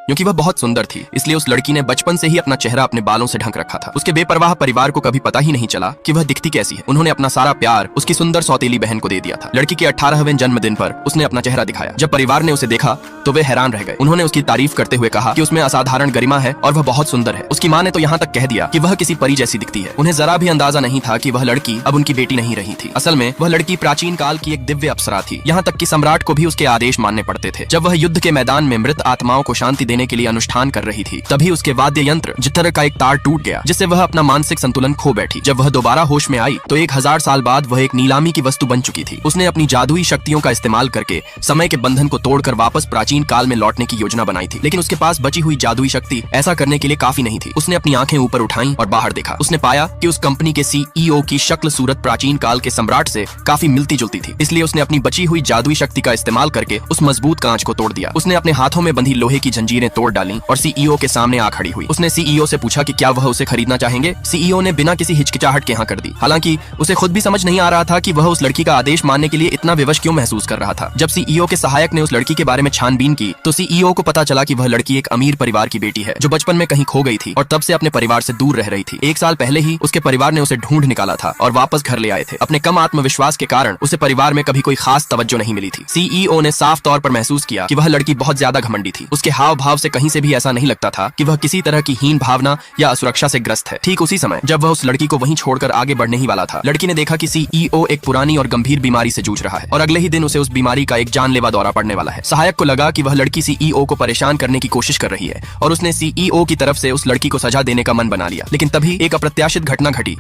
क्योंकि वह बहुत सुंदर थी, इसलिए उस लड़की ने बचपन से ही अपना चेहरा अपने बालों से ढक रखा था। उसके बेपरवाह परिवार को कभी पता ही नहीं चला कि वह दिखती कैसी है। उन्होंने अपना सारा प्यार उसकी सुंदर सौतेली बहन को दे दिया था। लड़की के 18वें जन्मदिन पर उसने अपना चेहरा दिखाया। जब परिवार ने उसे देखा तो वे हैरान रह गए। उन्होंने उसकी तारीफ करते हुए कहा कि उसमें असाधारण गरिमा है और वह बहुत सुंदर है। उसकी माँ ने तो यहाँ तक कह दिया कि वह किसी परी जैसी दिखती है। उन्हें जरा भी अंदाजा नहीं था कि वह लड़की अब उनकी बेटी नहीं रही थी। असल में वह लड़की प्राचीन काल की एक दिव्य अप्सरा थी। यहाँ तक कि सम्राट को भी उसके आदेश मानने पड़ते थे। जब वह युद्ध के मैदान में मृत आत्माओं को शांति देने के लिए अनुष्ठान कर रही थी, तभी उसके वाद्य यंत्र जितर का एक तार टूट गया, जिससे वह अपना मानसिक संतुलन खो बैठी। जब वह दोबारा होश में आई तो 1000 साल बाद वह एक नीलामी की वस्तु बन चुकी थी। उसने अपनी जादुई शक्तियों का इस्तेमाल करके समय के बंधन को तोड़कर वापस प्राचीन काल में लौटने की योजना बनाई थी। लेकिन उसके पास बची हुई जादुई शक्ति ऐसा करने के लिए काफी नहीं थी। उसने अपनी आंखें ऊपर उठाई और बाहर देखा। उसने पाया कि उस कंपनी के सीईओ की शक्ल सूरत प्राचीन काल के सम्राट से काफी मिलती जुलती थी। इसलिए उसने अपनी बची हुई जादुई शक्ति का इस्तेमाल करके उस मजबूत कांच को तोड़ दिया। उसने अपने हाथों में बंधी लोहे की जंजीरें तोड़ डाली और सीईओ के सामने आ खड़ी हुई। उसने सीईओ से पूछा कि क्या वह उसे खरीदना चाहेंगे। सीईओ ने बिना किसी हिचकिचाहट के हाँ कर दी। हालांकि उसे खुद भी समझ नहीं आ रहा था कि वह उस लड़की का आदेश मानने के लिए इतना विवश क्यों महसूस कर रहा था। जब सीईओ के सहायक ने उस लड़की के बारे में छानबीन की तो सीईओ को पता चला कि वह लड़की एक अमीर परिवार की बेटी है जो बचपन में कहीं खो गई थी और तब से अपने परिवार से दूर रह रही थी। 1 साल पहले ही उसके परिवार ने उसे ढूंढ निकाला था और वापस घर ले आए थे। अपने कम आत्मविश्वास के कारण उसे परिवार में कभी कोई खास तवज्जो नहीं मिली थी। सीईओ ने साफ तौर पर महसूस किया कि वह लड़की बहुत ज्यादा घमंडी थी। उसके हाव भाव से कहीं से भी ऐसा नहीं लगता था कि वह किसी तरह की हीन भावना या असुरक्षा से ग्रस्त है। ठीक उसी समय जब वह उस लड़की को वहीं छोड़कर आगे बढ़ने ही वाला था, लड़की ने देखा कि सीईओ एक पुरानी और गंभीर बीमारी से जूझ रहा है और अगले ही दिन उसे उस बीमारी का एक जानलेवा दौरा पड़ने वाला है। सहायक को लगा कि वह लड़की सीईओ को परेशान करने की कोशिश कर रही है और उसने सीईओ की तरफ से उस लड़की को सजा देने का मन बना लिया। लेकिन तभी एक अप्रत्याशित घटना घटी।